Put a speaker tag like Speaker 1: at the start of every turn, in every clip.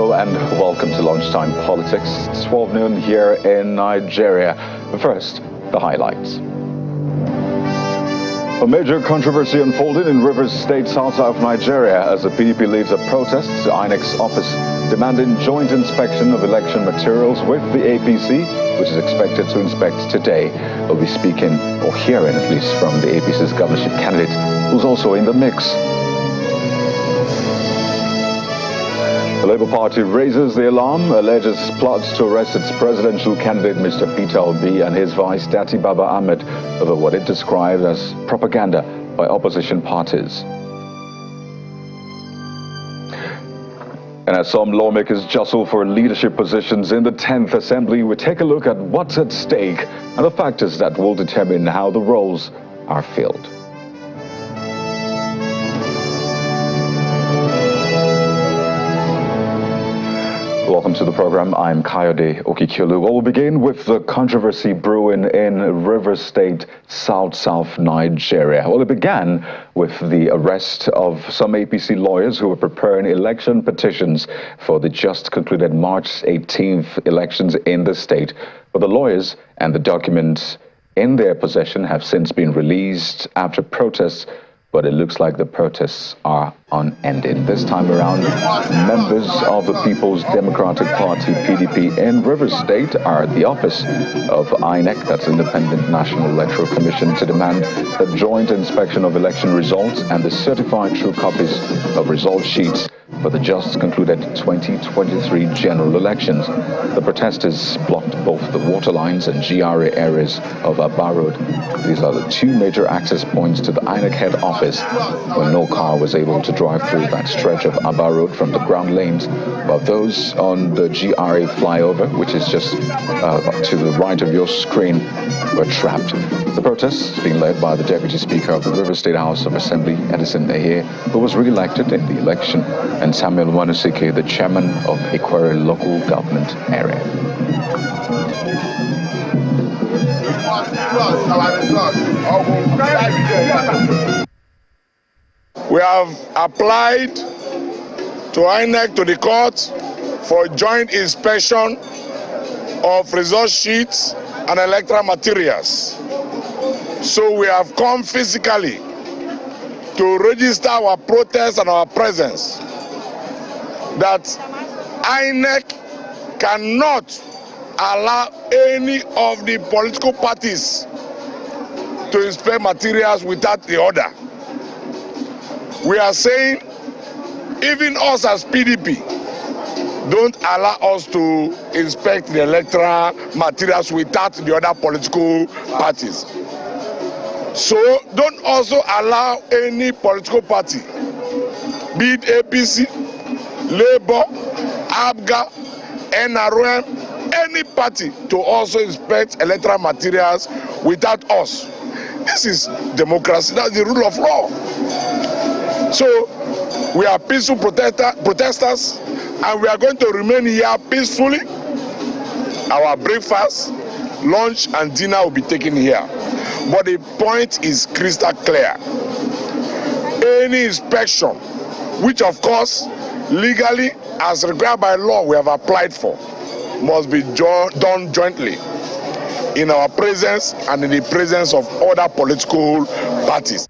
Speaker 1: Hello and welcome to Lunchtime Politics. It's 12 noon here in Nigeria. But first, the highlights. A major controversy unfolded in Rivers State, south of Nigeria, as the PDP leads a protest to INEC's office demanding joint inspection of election materials with the APC, which is expected to inspect today. We'll be speaking, or hearing at least, from the APC's governorship candidate, who's also in the mix. The Labour Party raises the alarm, alleges plots to arrest its presidential candidate, Mr. Peter Obi, and his vice, Datti Ahmed, over what it described as propaganda by opposition parties. And as some lawmakers jostle for leadership positions in the 10th Assembly, we take a look at what's at stake and the factors that will determine how the roles are filled. Welcome to the program. I'm Kayode Okikiolu. We'll begin with the controversy brewing in Rivers State, south Nigeria. Well, it began with the arrest of some APC lawyers who were preparing election petitions for the just concluded March 18th elections in the state. But the lawyers and the documents in their possession have since been released after protests, but it looks like the protests are unending. This time around, members of the People's Democratic Party, PDP, in Rivers State are at the office of INEC, that's Independent National Electoral Commission, to demand the joint inspection of election results and the certified true copies of result sheets for the just concluded 2023 general elections. The protesters blocked both the water lines and GRA areas of Aba Road. These are the two major access points to the INEC head office, where no car was able to drive through that stretch of Aba Road from the ground lanes, while those on the GRA flyover, which is just to the right of your screen, were trapped. The protests being led by the Deputy Speaker of the Rivers State House of Assembly, Edison Ehe, who was re-elected in the election, and Samuel Wanusike, the chairman of Ikwere local government area.
Speaker 2: We have applied to INEC, to the court, for joint inspection of result sheets and electoral materials. So we have come physically to register our protest and our presence that INEC cannot allow any of the political parties to inspect materials without the order. We are saying, even us as PDP, don't allow us to inspect the electoral materials without the other political parties. So don't also allow any political party, be it APC, Labour, ABGA, NRM, any party, to also inspect electoral materials without us. This is democracy. That's the rule of law. So we are peaceful protesters, and we are going to remain here peacefully. Our breakfast, lunch, and dinner will be taken here. But the point is crystal clear. Any inspection, which of course legally, as required by law, we have applied for, must be done jointly in our presence and in the presence of other political parties.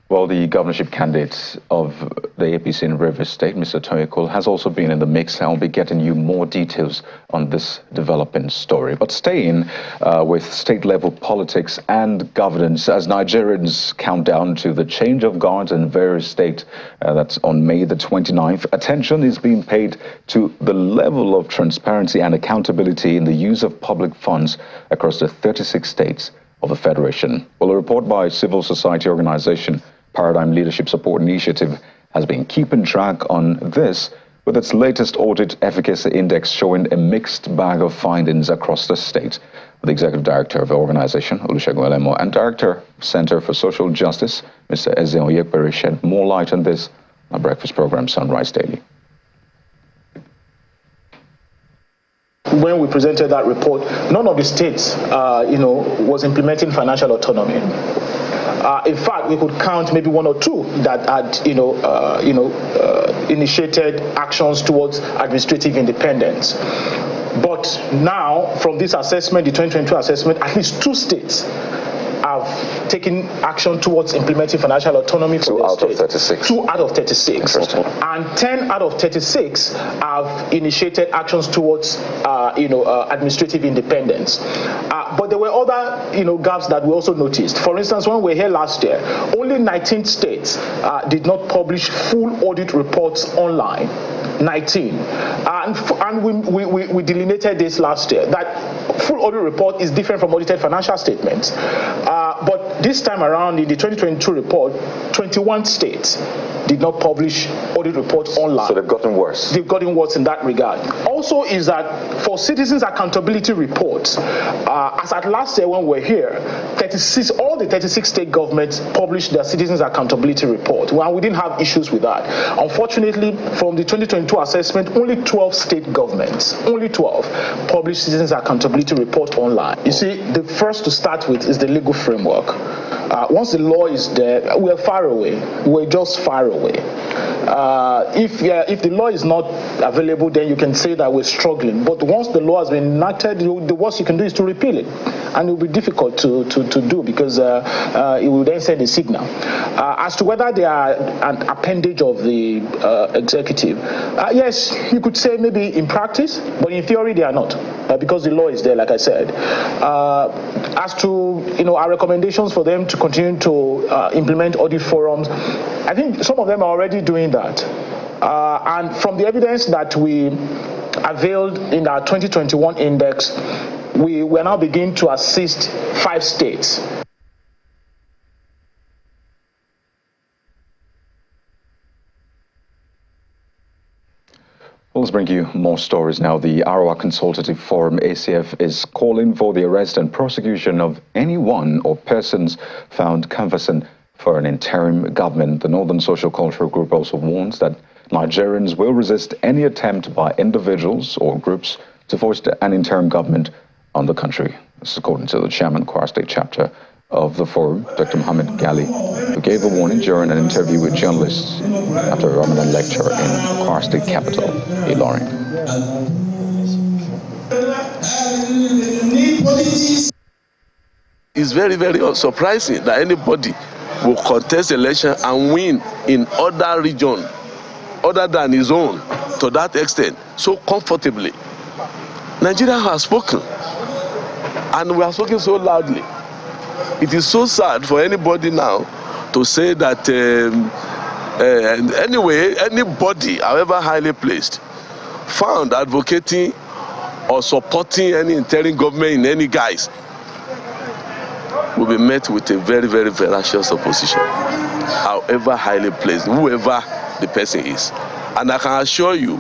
Speaker 1: Well, the governorship candidate of the APC in Rivers State, Mr. Toyekol, has also been in the mix. I'll be getting you more details on this developing story. But staying with state-level politics and governance, as Nigerians count down to the change of guards in various states, that's on May the 29th, attention is being paid to the level of transparency and accountability in the use of public funds across the 36 states of the Federation. Well, a report by civil society organization Paradigm Leadership Support Initiative has been keeping track on this, with its latest audit efficacy index showing a mixed bag of findings across the state. The executive director of the organization, Olusegun Elemo, and director of Center for Social Justice, Mr. Eze Oyekpere, shed more light on this on our breakfast program, Sunrise Daily.
Speaker 3: When we presented that report, none of the states, was implementing financial autonomy. In fact, we could count maybe one or two that had, initiated actions towards administrative independence. But now, from this assessment, the 2022 assessment, at least 2 states have taken action towards implementing financial autonomy for their state.
Speaker 1: 36.
Speaker 3: 2 out of 36. And 10 out of 36 have initiated actions towards, administrative independence. But there were other, gaps that we also noticed. For instance, when we were here last year, only 19 states did not publish full audit reports online. 19. And we delineated this last year, that full audit report is different from audited financial statements. But this time around, in the 2022 report, 21 states did not publish audit reports online.
Speaker 1: So they've gotten worse.
Speaker 3: They've gotten worse in that regard. Also is that for citizens accountability reports, as at last year when we were here, all the 36 state governments published their citizens accountability report. Well, we didn't have issues with that. Unfortunately, from the 2022 assessment, only 12 state governments, published citizens accountability report online. You see, the first to start with is the legal framework. Once the law is there, we're far away. We're just far away. If the law is not available, then you can say that we're struggling. But once the law has been enacted, the worst you can do is to repeal it, and it will be difficult to do because it will then send a signal. As to whether they are an appendage of the executive, yes, you could say maybe in practice, but in theory they are not, because the law is there, like I said. As to our recommendations for them to continue to implement audit forums, I think some of them are already doing that. And from the evidence that we availed in our 2021 index, we are now beginning to assist 5 states.
Speaker 1: Well, let's bring you more stories now. The Arawa Consultative Forum, ACF, is calling for the arrest and prosecution of anyone or persons found canvassing for an interim government. The Northern Social Cultural Group also warns that Nigerians will resist any attempt by individuals or groups to force an interim government on the country. This is according to the chairman, Kwara State chapter of the forum, Dr. Mohammed Gali, who gave a warning during an interview with journalists after a Ramadan lecture in Kwara State capital, Ilorin.
Speaker 4: It's very, very surprising that anybody will contest election and win in other region other than his own to that extent so comfortably. Nigeria has spoken, and we are speaking so loudly. It is so sad for anybody now to say that anyway, anybody, however highly placed, found advocating or supporting any interim government in any guise will be met with a very, very ferocious opposition, however highly placed, whoever the person is. And I can assure you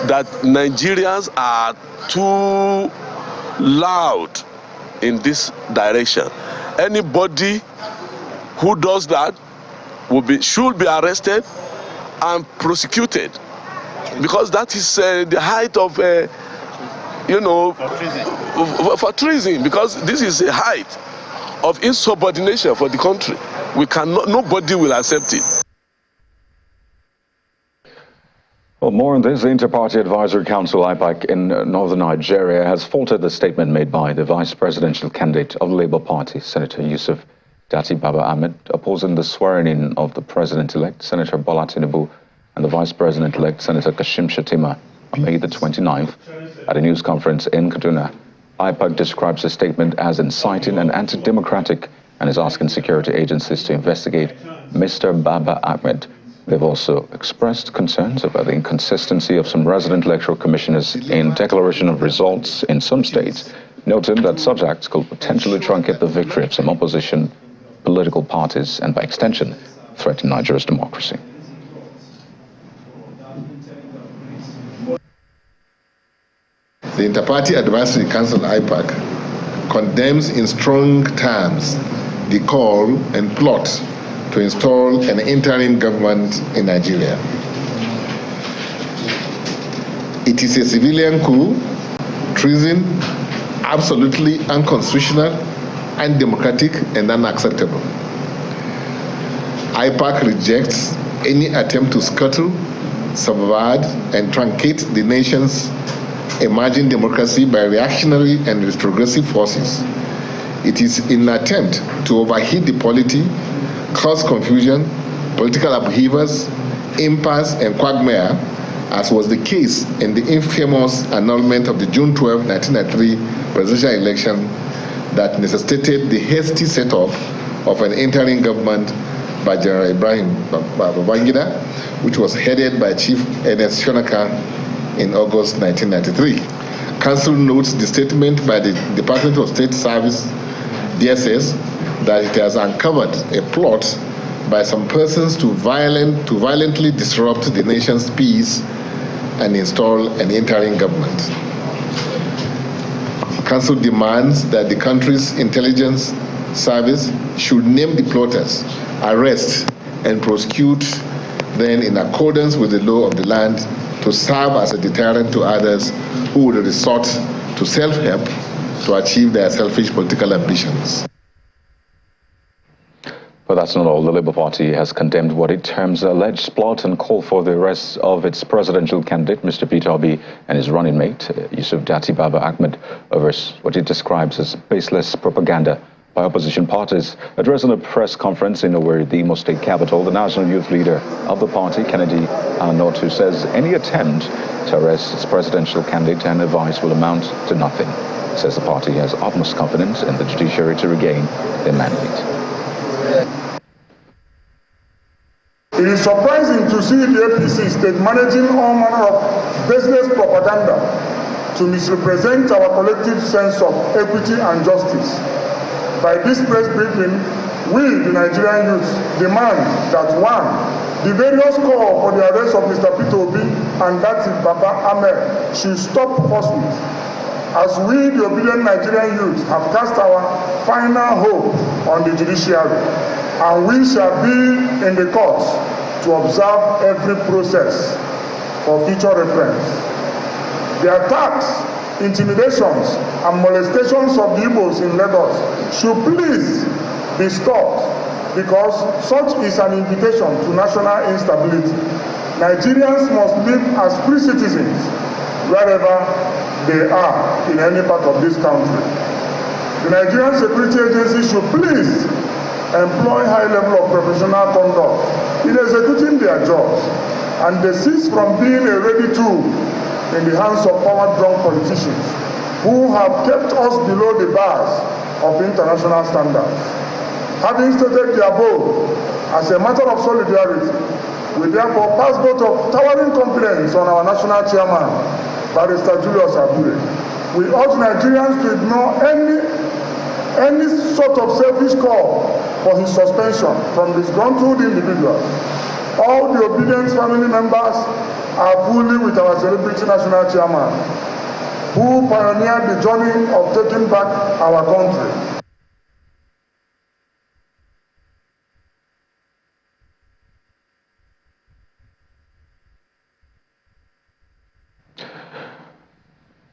Speaker 4: that Nigerians are too loud in this direction. Anybody who does that should be arrested and prosecuted, because that is the height of for treason, because this is a height of insubordination for the country. We cannot, nobody will accept it.
Speaker 1: Well, more on this. The Inter-Party Advisory Council, IPAC, in northern Nigeria has faulted the statement made by the vice presidential candidate of the Labour Party, Senator Yusuf Datti Baba Ahmed, opposing the swearing-in of the president-elect, Senator Bola Tinubu, and the vice president-elect, Senator Kashim Shettima, on May the 29th at a news conference in Kaduna. IPAC describes the statement as inciting and anti-democratic and is asking security agencies to investigate Mr. Baba Ahmed. They've also expressed concerns about the inconsistency of some resident electoral commissioners in declaration of results in some states, noting that such acts could potentially truncate the victory of some opposition political parties and, by extension, threaten Nigeria's democracy.
Speaker 5: The Inter-Party Advisory Council, IPAC, condemns in strong terms the call and plot to install an interim government in Nigeria. It is a civilian coup, treason, absolutely unconstitutional, undemocratic, and unacceptable. IPAC rejects any attempt to scuttle subvert and truncate the nation's emerging democracy by reactionary and retrogressive forces. It is in an attempt to overheat the polity, cause confusion, political upheavals, impasse, and quagmire, as was the case in the infamous annulment of the June 12, 1993 presidential election that necessitated the hasty set-up of an interim government by General Ibrahim Babangida, which was headed by Chief Ernest Shonaka in August 1993. Council notes the statement by the Department of State Service, DSS, that it has uncovered a plot by some persons to violently disrupt the nation's peace and install an interim government. Council demands that the country's intelligence service should name the plotters, arrest, and prosecute them in accordance with the law of the land to serve as a deterrent to others who would resort to self-help to achieve their selfish political ambitions.
Speaker 1: But that's not all. The Labour Party has condemned what it terms alleged plot and called for the arrest of its presidential candidate, Mr. Peter Obi, and his running mate, Yusuf Datti Baba Ahmed, over what it describes as baseless propaganda by opposition parties. Addressing a press conference in Owerri, the Imo State capital, the national youth leader of the party, Kennedy Anotu, says any attempt to arrest its presidential candidate and advice will amount to nothing. He says the party has utmost confidence in the judiciary to regain their mandate.
Speaker 6: It is surprising to see the APC state managing all manner of baseless propaganda to misrepresent our collective sense of equity and justice. By this press briefing, we, the Nigerian youth, demand that 1. The various call for the arrest of Mr. Peter Obi and Datti Baba Ahmed should stop forthwith, as we, the obedient Nigerian youth, have cast our final hope on the judiciary, and we shall be in the courts to observe every process for future reference. The attacks, intimidations, and molestations of the Igbos in Lagos should please be stopped, because such is an invitation to national instability. Nigerians must live as free citizens wherever they are in any part of this country. The Nigerian Security Agency should please employ high level of professional conduct in executing their jobs, and desist from being a ready tool in the hands of power-drunk politicians who have kept us below the bars of international standards. Having stated the above, as a matter of solidarity, we therefore pass vote of towering confidence on our national chairman, Barrister Julius Abure. We urge Nigerians to ignore any sort of selfish call for his suspension from disgruntled individuals. All the obedient family members are fully with our celebrity national chairman, who pioneered the journey of taking back our country.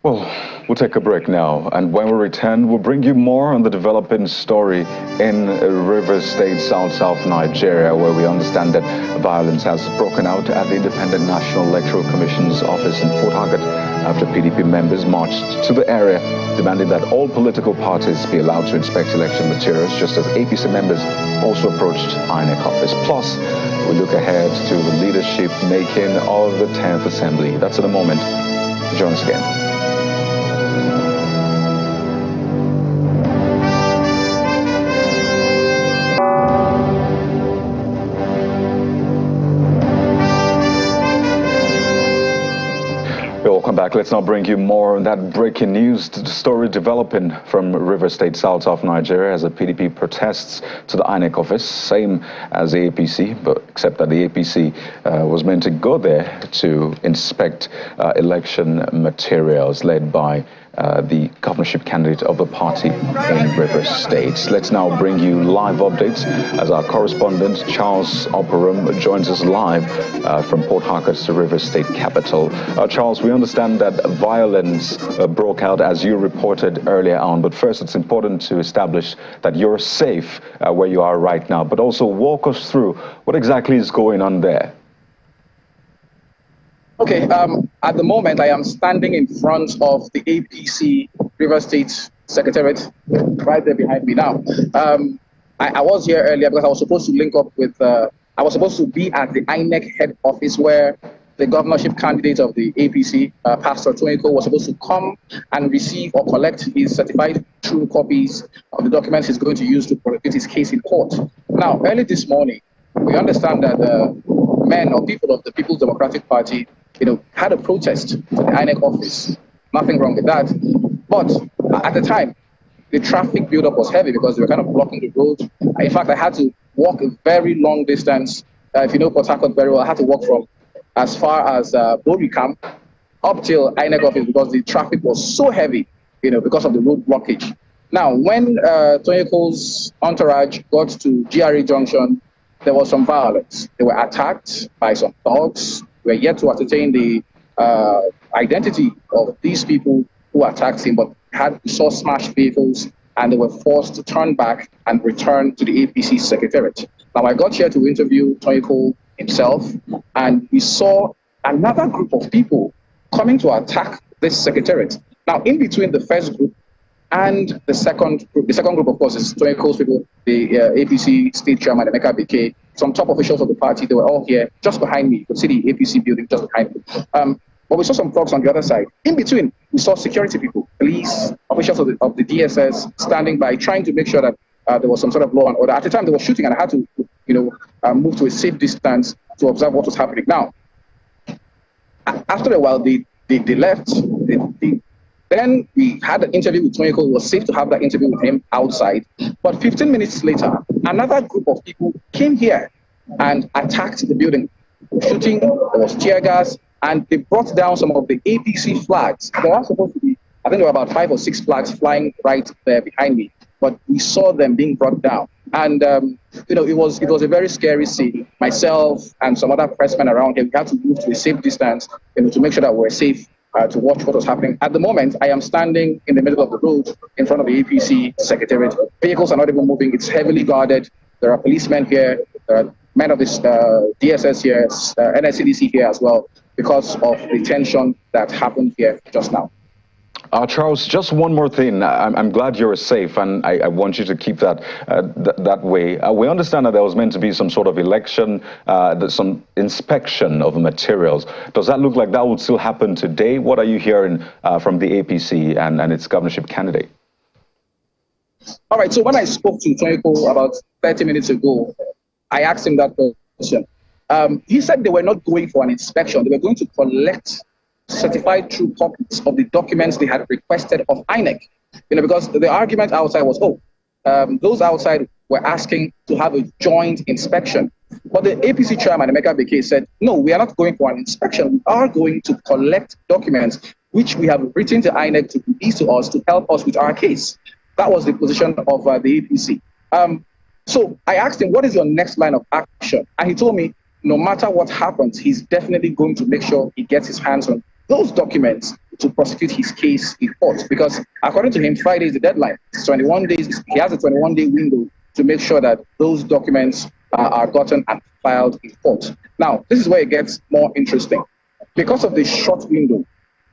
Speaker 1: Well, we'll take a break now, and when we return, we'll bring you more on the developing story in Rivers State, South Nigeria, where we understand that violence has broken out at the Independent National Electoral Commission's office in Port Harcourt after PDP members marched to the area demanding that all political parties be allowed to inspect election materials, just as APC members also approached INEC office. Plus, we look ahead to the leadership making of the 10th Assembly. That's in a moment. Join us again. Welcome back. Let's now bring you more on that breaking news story developing from Rivers State, South Nigeria, as the PDP protests to the INEC office, same as the APC, but except that the APC was meant to go there to inspect election materials led by the governorship candidate of the party in Rivers State. Let's now bring you live updates as our correspondent Charles Operum joins us live from Port Harcourt, the Rivers State capital. Charles, we understand that violence broke out as you reported earlier on, but first it's important to establish that you're safe where you are right now, but also walk us through what exactly is going on there.
Speaker 7: Okay, at the moment, I am standing in front of the APC River State Secretariat, right there behind me now. I was here earlier because I was supposed to link up with, I was supposed to be at the INEC head office where the governorship candidate of the APC, Pastor Tonyko, was supposed to come and receive or collect his certified true copies of the documents he's going to use to prosecute his case in court. Now, early this morning, we understand that men or people of the People's Democratic Party, had a protest at the INEC office. Nothing wrong with that. But at the time, the traffic buildup was heavy because they were kind of blocking the road. In fact, I had to walk a very long distance. If you know Port Harcourt very well, I had to walk from as far as Boricam up till INEC office because the traffic was so heavy, because of the road blockage. Now, when Tonyeko's entourage got to GRA Junction, there was some violence. They were attacked by some thugs. We are yet to ascertain the identity of these people who attacked him, but saw smashed vehicles, and they were forced to turn back and return to the APC secretariat. Now, I got here to interview Tonyko himself, and we saw another group of people coming to attack this secretariat. Now, in between the first group and the second group, of course, is Tonyko's people, the APC state chairman, Emeka Beke, some top officials of the party. They were all here just behind me. You could see the APC building just behind me. But we saw some thugs on the other side. In between, we saw security people, police, officials of the DSS standing by, trying to make sure that there was some sort of law and order. At the time, they were shooting, and I had to, move to a safe distance to observe what was happening. Now, after a while, they left. Then we had an interview with Tonyko. It was safe to have that interview with him outside. But 15 minutes later, another group of people came here and attacked the building, shooting. There was tear gas, and they brought down some of the APC flags. There are supposed to be, I think there were about 5 or 6 flags flying right there behind me, but we saw them being brought down. And, it was a very scary scene. Myself and some other pressmen around here, we had to move to a safe distance, to make sure that we're safe to watch what was happening. At the moment, I am standing in the middle of the road in front of the APC secretariat. Vehicles are not even moving. It's heavily guarded. There are policemen here. There are men of this DSS here, NSCDC here as well, because of the tension that happened here just now.
Speaker 1: Charles, just one more thing. I'm glad you're safe, and I want you to keep that that way. We understand that there was meant to be some sort of election, some inspection of the materials. Does that look like that would still happen today? What are you hearing from the APC and its governorship candidate?
Speaker 7: All right, so when I spoke to Tonyko about 30 minutes ago, I asked him that question. He said they were not going for an inspection. They were going to collect certified true copies of the documents they had requested of INEC. Because the argument outside was, those outside were asking to have a joint inspection. But the APC chairman, Emeka Beke, said, no, we are not going for an inspection. We are going to collect documents which we have written to INEC to release to us to help us with our case. That was the position of the APC. So I asked him, what is your next line of action? And he told me, no matter what happens, he's definitely going to make sure he gets his hands on those documents to prosecute his case in court. Because according to him, Friday is the deadline. It's 21 days. He has a 21-day window to make sure that those documents are gotten and filed in court. Now, this is where it gets more interesting. Because of the short window,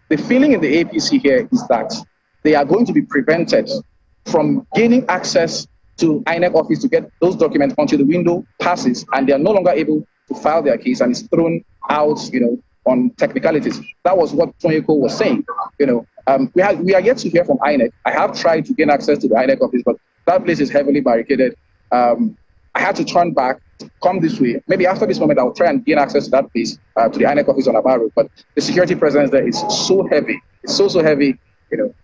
Speaker 7: the feeling in the APC here is that they are going to be prevented from gaining access to INEC office to get those documents until the window passes, and they are no longer able to file their case, and it's thrown out, on technicalities. That was what Tonyko was saying. We are yet to hear from INEC. I have tried to gain access to the INEC office, but that place is heavily barricaded. I had to turn back, come this way. Maybe after this moment, I'll try and gain access to that place, to the INEC office on Aba Road. But the security presence there is so heavy. It's so heavy,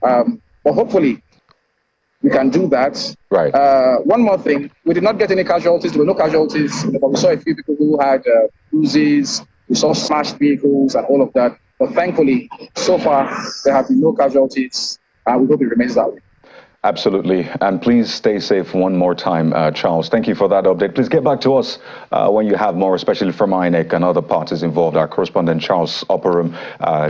Speaker 7: But hopefully, we can do that.
Speaker 1: Right.
Speaker 7: One more thing, we did not get any casualties. There were no casualties, but we saw a few people who had bruises. We saw smashed vehicles and all of that. But thankfully, so far, there have been no casualties. We hope it remains that way.
Speaker 1: Absolutely. And please stay safe one more time, Charles. Thank you for that update. Please get back to us when you have more, especially from INEC and other parties involved. Our correspondent, Charles Opperum,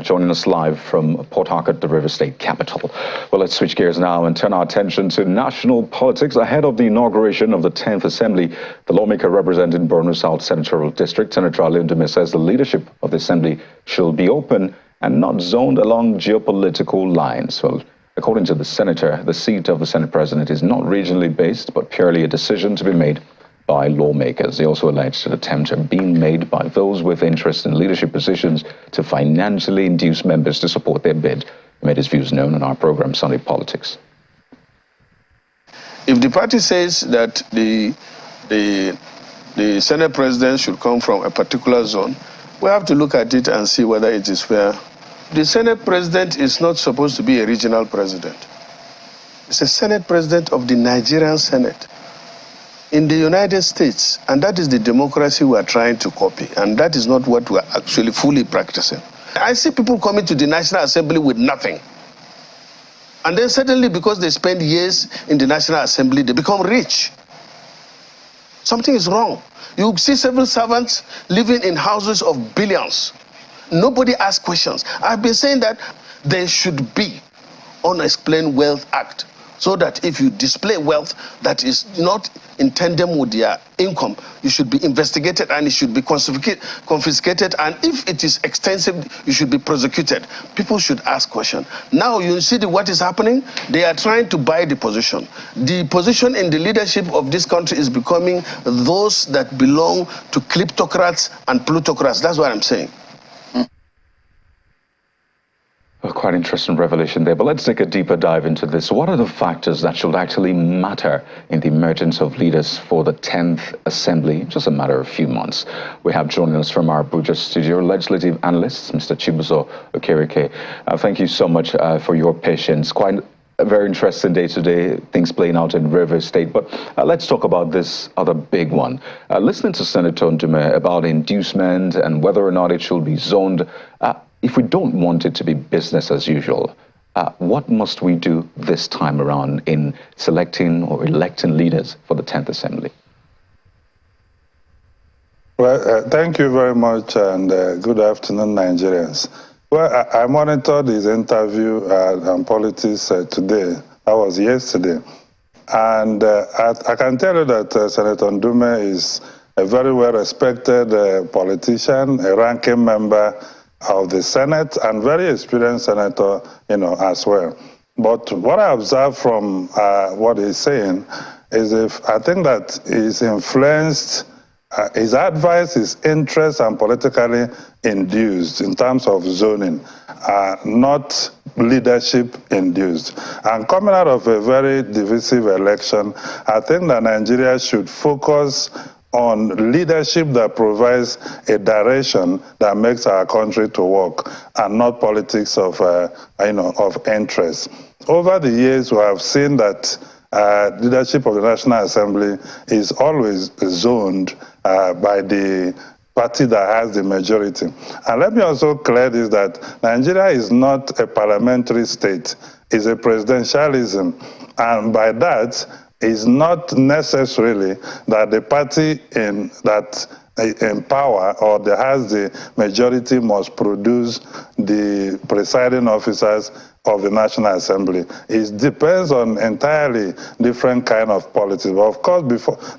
Speaker 1: joining us live from Port Harcourt, the River State capital. Well, let's switch gears now and turn our attention to national politics. Ahead of the inauguration of the 10th Assembly, the lawmaker representing Borno South Senatorial District, Senator Ali Ndume, says the leadership of the Assembly should be open and not zoned along geopolitical lines. Well, according to the senator, the seat of the Senate president is not regionally based, but purely a decision to be made by lawmakers. They also alleged that attempts are being made by those with interest in leadership positions to financially induce members to support their bid. He made his views known on our program, Sunday Politics.
Speaker 8: If the party says that the Senate president should come from a particular zone, we have to look at it and see whether it is fair. The Senate president is not supposed to be a regional president. It's a Senate president of the Nigerian Senate in the United States, and that is the democracy we are trying to copy, and that is not what we are actually fully practicing. I see people coming to the National Assembly with nothing, and then suddenly, because they spend years in the National Assembly, they become rich. Something is wrong. You see civil servants living in houses of billions. Nobody asks questions. I've been saying that there should be Unexplained Wealth Act, so that if you display wealth that is not in tandem with their income, you should be investigated and it should be confiscated, and if it is extensive, you should be prosecuted. People should ask questions. Now you see what is happening. They are trying to buy the position. The position in the leadership of this country is becoming those that belong to kleptocrats and plutocrats. That's what I'm saying.
Speaker 1: Well, quite interesting revelation there, but let's take a deeper dive into this. What are the factors that should actually matter in the emergence of leaders for the 10th Assembly? Just a matter of a few months. We have joining us from our Abuja studio, legislative analyst, Mr. Chibuzo Okereke. Thank you so much for your patience. Quite a very interesting day today, things playing out in River State. But let's talk about this other big one. Listening to Senator Ndume about inducement and whether or not it should be zoned, if we don't want it to be business as usual, what must we do this time around in selecting or electing leaders for the 10th Assembly?
Speaker 9: Well, thank you very much, and good afternoon, Nigerians. Well, I monitored his interview on Politics today. That was yesterday. And I can tell you that Senator Ndume is a very well-respected politician, a ranking member of the Senate, and very experienced senator, as well. But what I observe from what he's saying is I think that he's influenced, his advice, his interest, and politically induced in terms of zoning, not leadership induced. And coming out of a very divisive election, I think that Nigeria should focus on leadership that provides a direction that makes our country to work, and not politics of interest. Over the years, we have seen that leadership of the National Assembly is always zoned by the party that has the majority. And let me also clear this, that Nigeria is not a parliamentary state, it's a presidentialism. And by that, it's not necessarily that the party that in power or that has the majority must produce the presiding officers of the National Assembly. It depends on entirely different kind of politics. But of course,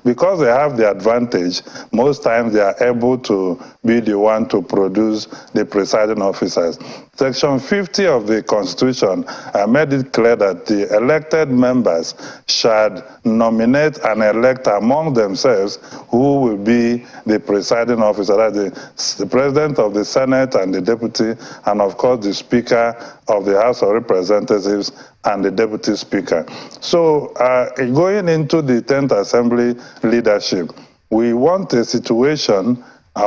Speaker 9: because they have the advantage, most times they are able to be the one to produce the presiding officers. Section 50 of the Constitution made it clear that the elected members should nominate and elect among themselves who will be the presiding officer. That's the President of the Senate and the Deputy, and of course the Speaker of the House of Representatives and the Deputy Speaker. So going into the 10th Assembly leadership, we want a situation,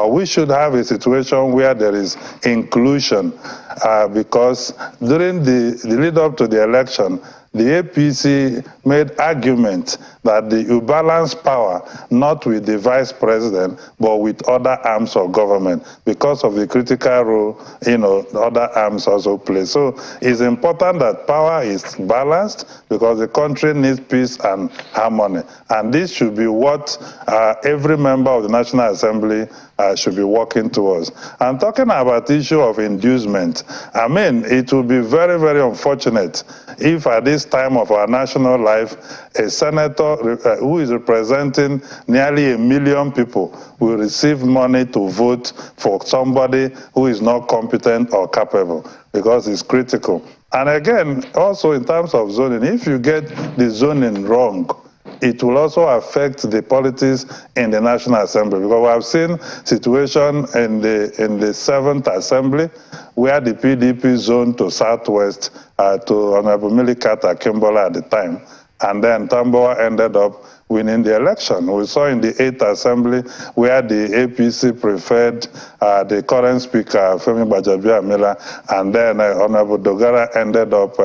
Speaker 9: we should have a situation where there is inclusion, because during the lead up to the election, the APC made argument that you balance power not with the vice president, but with other arms of government because of the critical role, other arms also play. So it's important that power is balanced because the country needs peace and harmony. And this should be what every member of the National Assembly should be working towards. And talking about the issue of inducement, I mean, it would be very, very unfortunate if at this time of our national life, a senator who is representing nearly 1 million people will receive money to vote for somebody who is not competent or capable, because it's critical. And again, also in terms of zoning, if you get the zoning wrong, it will also affect the politics in the National Assembly, because we have seen situation in the 7th Assembly where the PDP zoned to Southwest to Honorable Milikata Kimbola at the time, and then Tamboa ended up winning the election. We saw in the 8th Assembly where the APC preferred the current speaker, Femi Gbajabiamila, and then Honorable Dogara ended up,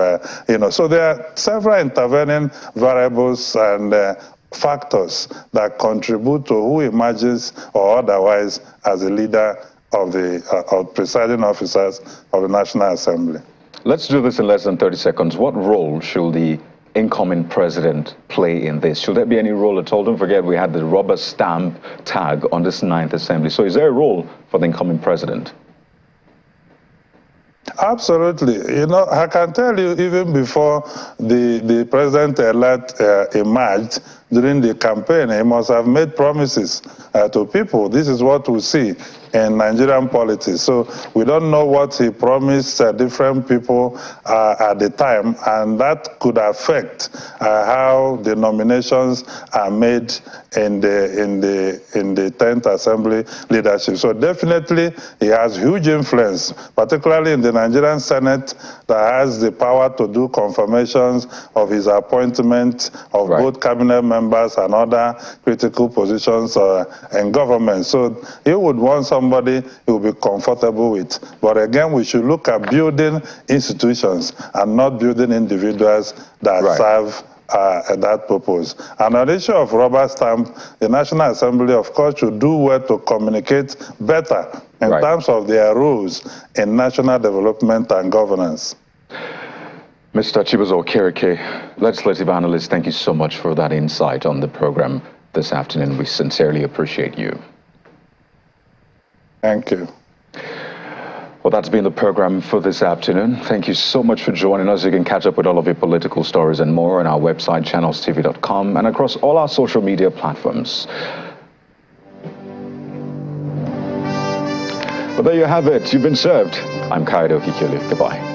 Speaker 9: So there are several intervening variables and factors that contribute to who emerges or otherwise as a leader of the presiding officers of the National Assembly.
Speaker 1: Let's do this in less than 30 seconds. What role should the incoming president play in this? Should there be any role at all? Don't forget we had the rubber stamp tag on this 9th Assembly. So is there a role for the incoming president?
Speaker 9: Absolutely. I can tell you, even before the president-elect emerged during the campaign, he must have made promises to people. This is what we see in Nigerian politics. So we don't know what he promised different people at the time, and that could affect how the nominations are made in the 10th Assembly leadership. So definitely he has huge influence, particularly in the Nigerian Senate, that has the power to do confirmations of his appointment of both cabinet members and other critical positions in government. So he would want somebody he will be comfortable with. But again, we should look at building institutions and not building individuals that serve that purpose. And on the issue of rubber stamp, the National Assembly, of course, should do well to communicate better in terms of their roles in national development and governance.
Speaker 1: Mr. Chibuzo Okereke, legislative analyst, thank you so much for that insight on the program this afternoon. We sincerely appreciate you.
Speaker 9: Thank you.
Speaker 1: Well, that's been the program for this afternoon. Thank you so much for joining us. You can catch up with all of your political stories and more on our website, channelstv.com, and across all our social media platforms. Well, there you have it. You've been served. I'm Kayode Okikiolu. Goodbye.